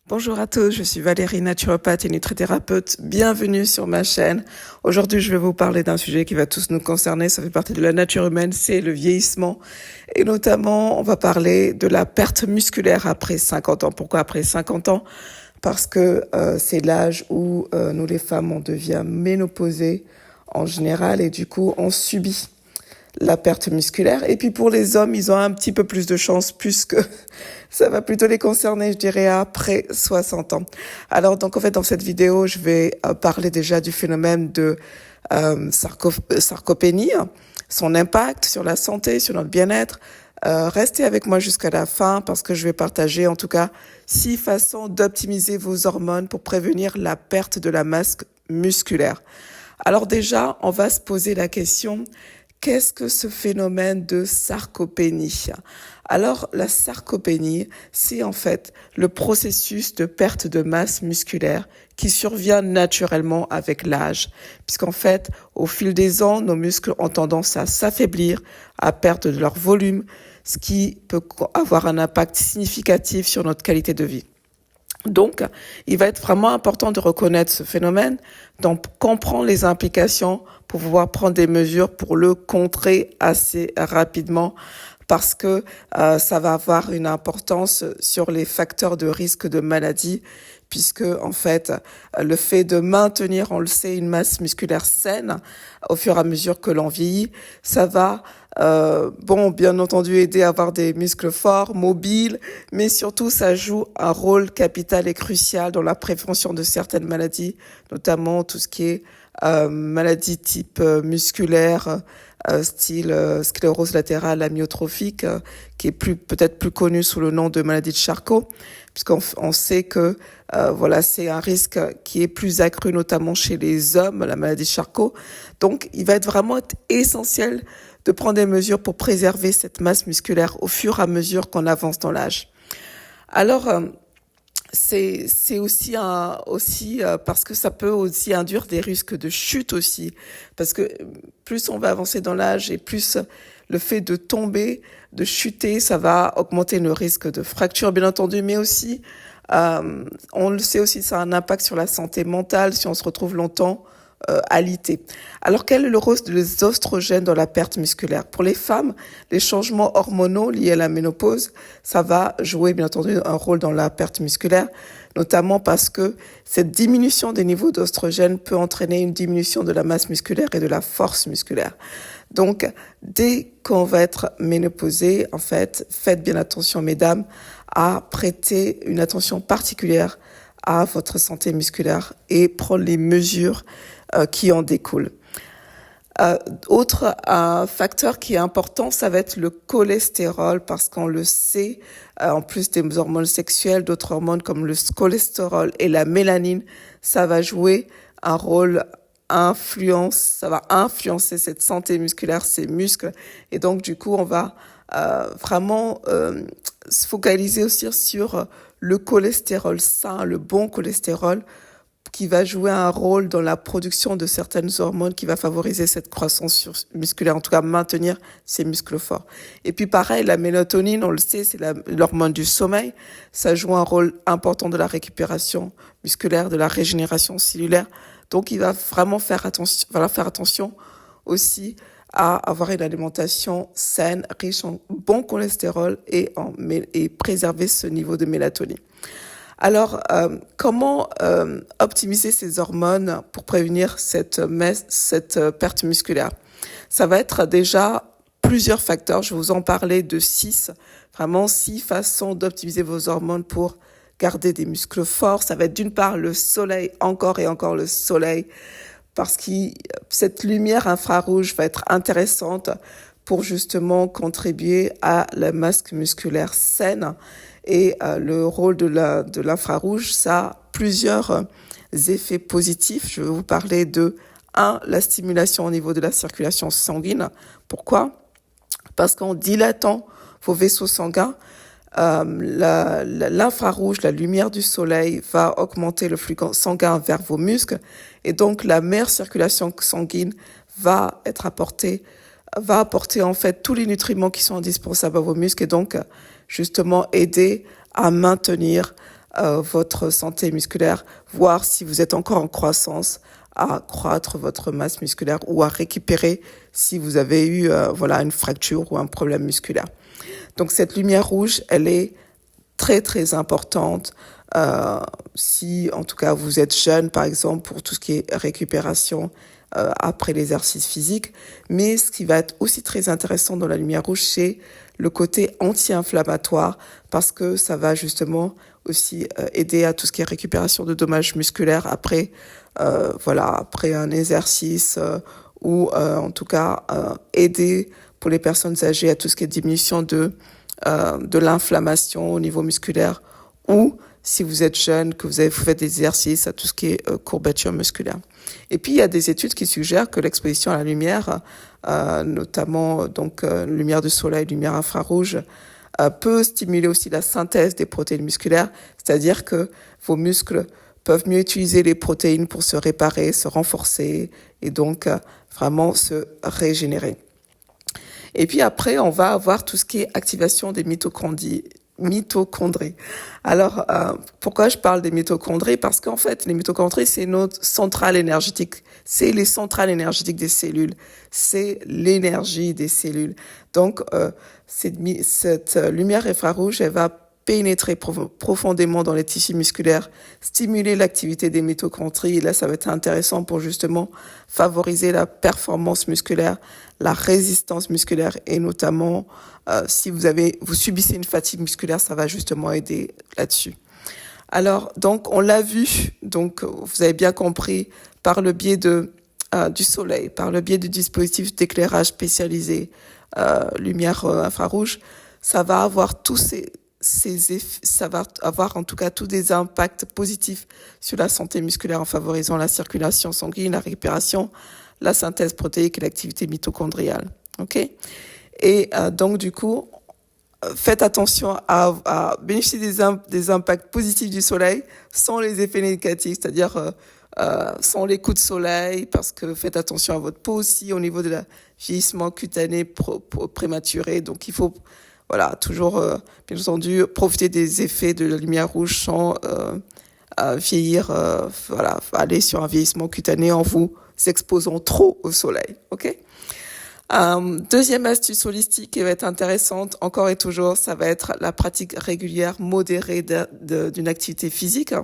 Bonjour à tous, je suis Valérie, naturopathe et nutrithérapeute. Bienvenue sur ma chaîne. Aujourd'hui, je vais vous parler d'un sujet qui va tous nous concerner. Ça fait partie de la nature humaine, c'est le vieillissement. Et notamment, on va parler de la perte musculaire après 50 ans. Pourquoi après 50 ans? Parce que c'est l'âge où nous les femmes, on devient ménopausées en général et du coup, on subit la perte musculaire. Et puis pour les hommes, ils ont un petit peu plus de chance puisque ça va plutôt les concerner, je dirais, après 60 ans. Alors donc en fait, dans cette vidéo, je vais parler déjà du phénomène de sarcopénie, son impact sur la santé, sur notre bien-être. Restez avec moi jusqu'à la fin parce que je vais partager en tout cas 6 façons d'optimiser vos hormones pour prévenir la perte de la masse musculaire. Alors déjà, on va se poser la question: qu'est-ce que ce phénomène de sarcopénie? Alors, la sarcopénie, c'est en fait le processus de perte de masse musculaire qui survient naturellement avec l'âge, puisqu'en fait, au fil des ans, nos muscles ont tendance à s'affaiblir, à perdre de leur volume, ce qui peut avoir un impact significatif sur notre qualité de vie. Donc, il va être vraiment important de reconnaître ce phénomène, d'en comprendre les implications pour pouvoir prendre des mesures pour le contrer assez rapidement parce que ça va avoir une importance sur les facteurs de risque de maladie puisque en fait le fait de maintenir, on le sait, une masse musculaire saine au fur et à mesure que l'on vieillit, ça va bien entendu aider à avoir des muscles forts, mobiles, mais surtout ça joue un rôle capital et crucial dans la prévention de certaines maladies, notamment tout ce qui est maladies type musculaire, style sclérose latérale amyotrophique, qui est peut-être plus connue sous le nom de maladie de Charcot, puisqu'on sait que c'est un risque qui est plus accru notamment chez les hommes, la maladie de Charcot. Donc, il va être vraiment essentiel de prendre des mesures pour préserver cette masse musculaire au fur et à mesure qu'on avance dans l'âge. Alors, c'est aussi parce que ça peut aussi induire des risques de chute aussi, parce que plus on va avancer dans l'âge et plus le fait de tomber, de chuter, ça va augmenter le risque de fracture bien entendu, mais aussi on le sait aussi, ça a un impact sur la santé mentale si on se retrouve longtemps alité. Alors, quel est le rôle des oestrogènes dans la perte musculaire? Pour les femmes, les changements hormonaux liés à la ménopause, ça va jouer bien entendu un rôle dans la perte musculaire, notamment parce que cette diminution des niveaux d'oestrogènes peut entraîner une diminution de la masse musculaire et de la force musculaire. Donc, dès qu'on va être ménopausé, en fait, faites bien attention, mesdames, à prêter une attention particulière à votre santé musculaire et prendre les mesures qui en découlent. Autre facteur qui est important, ça va être le cholestérol, parce qu'on le sait, en plus des hormones sexuelles, d'autres hormones comme le cholestérol et la mélanine, ça va jouer un rôle ça va influencer cette santé musculaire, ces muscles, et donc du coup on va vraiment se focaliser aussi sur le cholestérol sain, le bon cholestérol, qui va jouer un rôle dans la production de certaines hormones qui va favoriser cette croissance musculaire, en tout cas maintenir ces muscles forts. Et puis pareil, la mélatonine, on le sait, c'est l'hormone du sommeil. Ça joue un rôle important de la récupération musculaire, de la régénération cellulaire. Donc il va vraiment faire attention aussi à avoir une alimentation saine, riche en bon cholestérol et préserver ce niveau de mélatonine. Alors, comment optimiser ces hormones pour prévenir cette perte musculaire? Ça va être déjà plusieurs facteurs. Je vais vous en parler de 6 façons d'optimiser vos hormones pour garder des muscles forts. Ça va être d'une part le soleil, encore et encore le soleil, parce que cette lumière infrarouge va être intéressante pour justement contribuer à la masse musculaire saine. Et le rôle de l'infrarouge, ça a plusieurs effets positifs. Je vais vous parler de 1, la stimulation au niveau de la circulation sanguine. Pourquoi? Parce qu'en dilatant vos vaisseaux sanguins, l'infrarouge, la lumière du soleil, va augmenter le flux sanguin vers vos muscles, et donc la meilleure circulation sanguine va apporter en fait tous les nutriments qui sont indispensables à vos muscles, et donc justement aider à maintenir votre santé musculaire, voir si vous êtes encore en croissance, à accroître votre masse musculaire ou à récupérer si vous avez eu une fracture ou un problème musculaire. Donc cette lumière rouge, elle est très très importante si en tout cas vous êtes jeune par exemple pour tout ce qui est récupération après l'exercice physique. Mais ce qui va être aussi très intéressant dans la lumière rouge, c'est le côté anti-inflammatoire parce que ça va justement aussi aider à tout ce qui est récupération de dommages musculaires après après un exercice ou en tout cas aider pour les personnes âgées à tout ce qui est diminution de l'inflammation au niveau musculaire ou si vous êtes jeune, que vous faites des exercices à tout ce qui est courbature musculaire. Et puis, il y a des études qui suggèrent que l'exposition à la lumière, notamment lumière de soleil, lumière infrarouge, peut stimuler aussi la synthèse des protéines musculaires, c'est-à-dire que vos muscles peuvent mieux utiliser les protéines pour se réparer, se renforcer et donc vraiment se régénérer. Et puis après, on va avoir tout ce qui est activation des mitochondries. Alors, pourquoi je parle des mitochondries? Parce qu'en fait, les mitochondries, c'est notre centrale énergétique. C'est les centrales énergétiques des cellules. C'est l'énergie des cellules. Donc, cette lumière infrarouge, elle va pénétrer profondément dans les tissus musculaires, stimuler l'activité des mitochondries. Et là, ça va être intéressant pour justement favoriser la performance musculaire, la résistance musculaire et notamment si vous subissez une fatigue musculaire, ça va justement aider là-dessus. Alors, donc, on l'a vu, donc vous avez bien compris, par le biais du soleil, par le biais du dispositif d'éclairage spécialisé, lumière infrarouge, ça va avoir tous ces effets, ça va avoir en tout cas tous des impacts positifs sur la santé musculaire en favorisant la circulation sanguine, la récupération, la synthèse protéique et l'activité mitochondriale. Ok ? Et donc du coup, faites attention à bénéficier des impacts positifs du soleil sans les effets négatifs, c'est-à-dire sans les coups de soleil, parce que faites attention à votre peau aussi au niveau de la vieillissement cutané prématuré. Donc il faut toujours, bien entendu, profiter des effets de la lumière rouge sans vieillir, aller sur un vieillissement cutané en vous exposant trop au soleil, ok? Deuxième astuce holistique qui va être intéressante, encore et toujours, ça va être la pratique régulière, modérée d'une activité physique.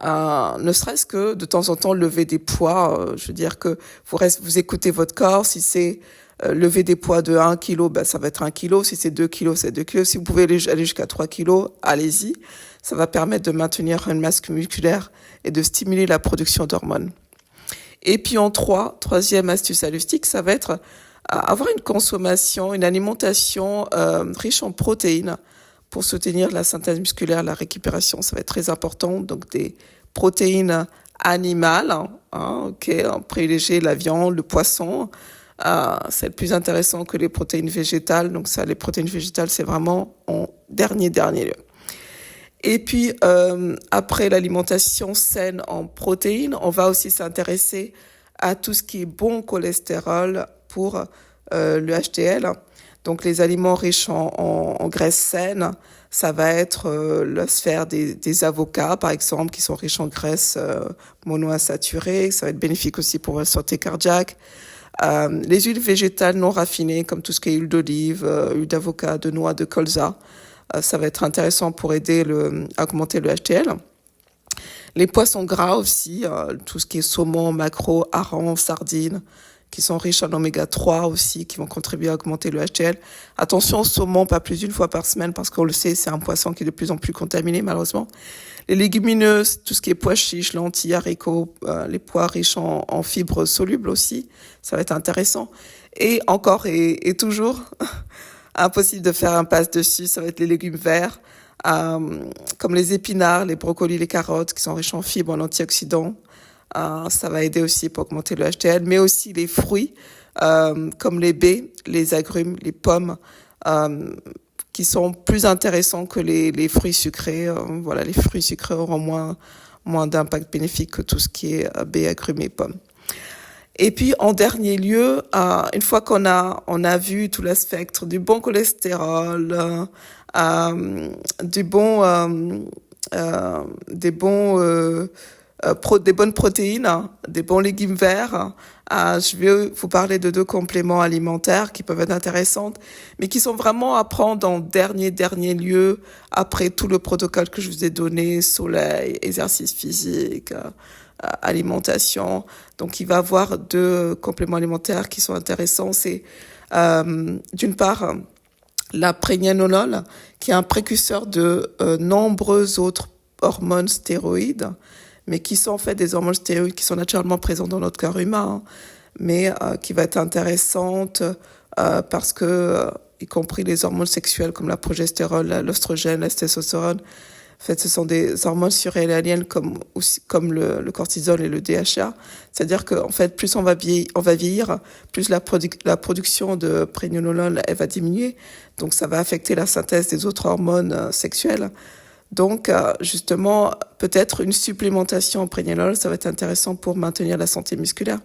Ne serait-ce que de temps en temps lever des poids, je veux dire que vous écoutez votre corps, si c'est lever des poids de 1 kg, ça va être 1 kg, si c'est 2 kg, c'est 2 kg, si vous pouvez aller jusqu'à 3 kg, allez-y, ça va permettre de maintenir une masse musculaire et de stimuler la production d'hormones. Et puis troisième astuce holistique, ça va être avoir une consommation, une alimentation riche en protéines pour soutenir la synthèse musculaire, la récupération. Ça va être très important. Donc des protéines animales, privilégier la viande, le poisson. C'est le plus intéressant que les protéines végétales. Donc les protéines végétales, c'est vraiment en dernier lieu. Et puis, après l'alimentation saine en protéines, on va aussi s'intéresser à tout ce qui est bon cholestérol pour le HDL. Donc, les aliments riches en graisses saines, ça va être la sphère des avocats, par exemple, qui sont riches en graisses monoinsaturées. Ça va être bénéfique aussi pour la santé cardiaque. Les huiles végétales non raffinées, comme tout ce qui est huile d'olive, huile d'avocat, de noix, de colza, ça va être intéressant pour aider à augmenter le HDL. Les poissons gras aussi, tout ce qui est saumon, maquereau, hareng, sardines, qui sont riches en oméga 3 aussi, qui vont contribuer à augmenter le HDL. Attention au saumon, pas plus d'une fois par semaine, parce qu'on le sait, c'est un poisson qui est de plus en plus contaminé, malheureusement. Les légumineuses, tout ce qui est pois chiches, lentilles, haricots, les pois riches en fibres solubles aussi, ça va être intéressant. Et encore et toujours, impossible de faire un passe dessus, ça va être les légumes verts, comme les épinards, les brocolis, les carottes, qui sont riches en fibres, en antioxydants. Ça va aider aussi pour augmenter le HDL, mais aussi les fruits, comme les baies, les agrumes, les pommes, qui sont plus intéressants que les fruits sucrés. Les fruits sucrés auront moins d'impact bénéfique que tout ce qui est baies, agrumes et pommes. Et puis, en dernier lieu, une fois qu'on a vu tout le spectre du bon cholestérol, du bon des des bonnes protéines, des bons légumes verts. Je vais vous parler de 2 compléments alimentaires qui peuvent être intéressants, mais qui sont vraiment à prendre en dernier lieu, après tout le protocole que je vous ai donné, sommeil, exercice physique, alimentation. Donc, il va y avoir 2 compléments alimentaires qui sont intéressants. C'est d'une part la prégnénolone, qui est un précurseur de nombreuses autres hormones stéroïdes, mais qui sont en fait des hormones stéroïdes qui sont naturellement présentes dans notre corps humain, mais qui va être intéressante parce que, y compris les hormones sexuelles comme la progestérone, l'oestrogène, la testostérone, en fait, ce sont des hormones surrénaliennes comme le cortisol et le DHA. C'est-à-dire que, en fait, plus on va vieillir, plus la production de prégnénolone, elle va diminuer. Donc, ça va affecter la synthèse des autres hormones sexuelles. Donc, justement, peut-être une supplémentation en prégnénolone, ça va être intéressant pour maintenir la santé musculaire.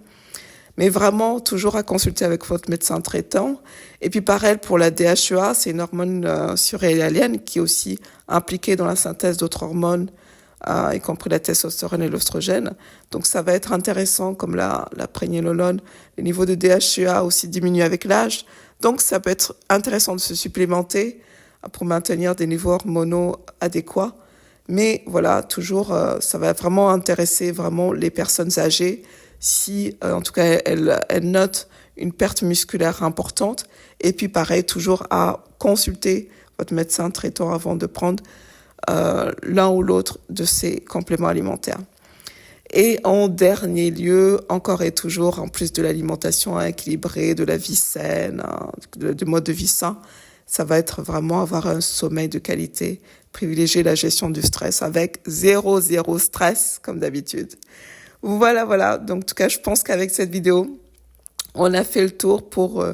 Mais vraiment, toujours à consulter avec votre médecin traitant. Et puis, pareil, pour la DHEA, c'est une hormone surrénalienne qui est aussi impliquée dans la synthèse d'autres hormones, y compris la testostérone et l'oestrogène. Donc, ça va être intéressant, comme la prégnénolone. Les niveaux de DHEA aussi diminuent avec l'âge. Donc, ça peut être intéressant de se supplémenter pour maintenir des niveaux hormonaux adéquats. Mais voilà, toujours, ça va vraiment intéresser vraiment les personnes âgées si, en tout cas, elles notent une perte musculaire importante. Et puis, pareil, toujours à consulter votre médecin traitant avant de prendre l'un ou l'autre de ces compléments alimentaires. Et en dernier lieu, encore et toujours, en plus de l'alimentation équilibrée, de la vie saine, du mode de vie sain, ça va être vraiment avoir un sommeil de qualité, privilégier la gestion du stress avec zéro stress, comme d'habitude. Voilà. Donc, en tout cas, je pense qu'avec cette vidéo, on a fait le tour pour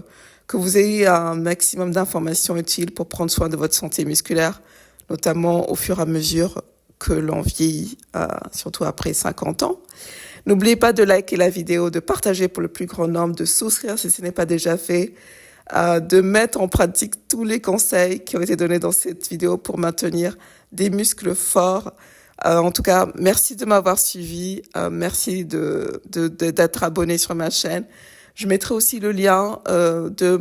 que vous ayez un maximum d'informations utiles pour prendre soin de votre santé musculaire, notamment au fur et à mesure que l'on vieillit, surtout après 50 ans. N'oubliez pas de liker la vidéo, de partager pour le plus grand nombre, de souscrire si ce n'est pas déjà fait, de mettre en pratique tous les conseils qui ont été donnés dans cette vidéo pour maintenir des muscles forts. En tout cas, merci de m'avoir suivi. Merci d'être abonné sur ma chaîne. Je mettrai aussi le lien de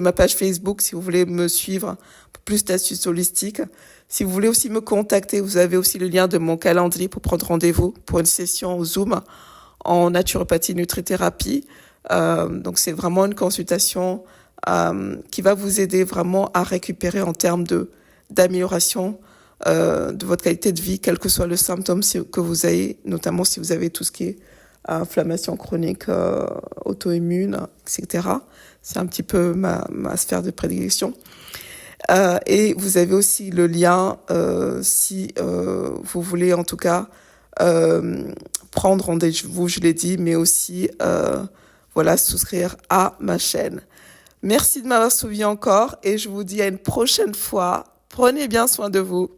ma page Facebook si vous voulez me suivre pour plus d'astuces holistiques. Si vous voulez aussi me contacter, vous avez aussi le lien de mon calendrier pour prendre rendez-vous pour une session Zoom en naturopathie nutrithérapie. Donc c'est vraiment une consultation qui va vous aider vraiment à récupérer en termes d'amélioration de votre qualité de vie, quel que soit le symptôme que vous ayez, notamment si vous avez tout ce qui est inflammation chronique, auto-immune, etc. C'est un petit peu ma sphère de prédilection. Et vous avez aussi le lien si vous voulez en tout cas prendre rendez-vous, je l'ai dit, mais aussi souscrire à ma chaîne. Merci de m'avoir suivi encore et je vous dis à une prochaine fois. Prenez bien soin de vous.